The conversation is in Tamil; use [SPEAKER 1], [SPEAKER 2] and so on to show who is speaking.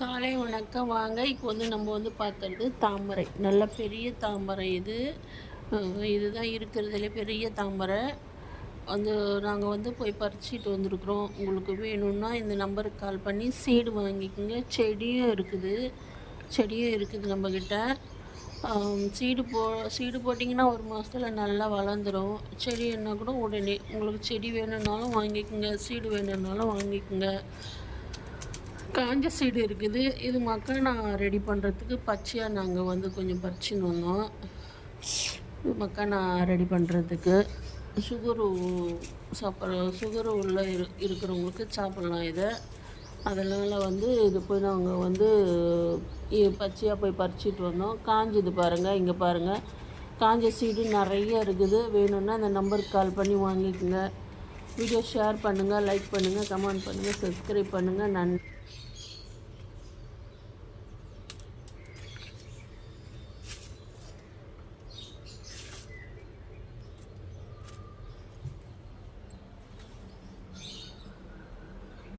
[SPEAKER 1] காலை வணக்கம். வாங்க இப்போ நம்ம பார்க்கறது தாமரை. நல்ல பெரிய தாமரை இது. இதுதான் இருக்கிறதுலே பெரிய தாமரை. நாங்கள் போய் பறிச்சிட்டு வந்திருக்குறோம். உங்களுக்கு வேணும்னா இந்த நம்பருக்கு கால் பண்ணி சீடு வாங்கிக்கோங்க. செடியும் இருக்குது நம்மக்கிட்ட. சீடு போட்டிங்கன்னா ஒரு மாதத்தில் நல்லா வளர்ந்துடும். செடி என்ன கூட உடனே உங்களுக்கு செடி வேணும்னாலும் வாங்கிக்கோங்க, சீடு வேணும்னாலும் வாங்கிக்கோங்க. காஞ்ச சீடு இருக்குது. இது மக்கானா ரெடி பண்ணுறதுக்கு பச்சையாக நாங்கள் கொஞ்சம் பறிச்சுன்னு வந்தோம். மக்கானா ரெடி பண்ணுறதுக்கு சுகரு உள்ள இருக்கிறவங்களுக்கு சாப்பிட்லாம் இதை. அதனால் இது போய் நாங்கள் பச்சையாக போய் பறிச்சிட்டு வந்தோம். காஞ்சது பாருங்கள், இங்கே பாருங்கள், காஞ்ச சீடு நிறைய இருக்குது. வேணும்னா அந்த நம்பருக்கு கால் பண்ணி வாங்கிக்கோங்க. வீடியோ ஷேர் பண்ணுங்கள், லைக் பண்ணுங்கள், கமெண்ட் பண்ணுங்கள், சப்ஸ்கிரைப் பண்ணுங்கள். நன்றி.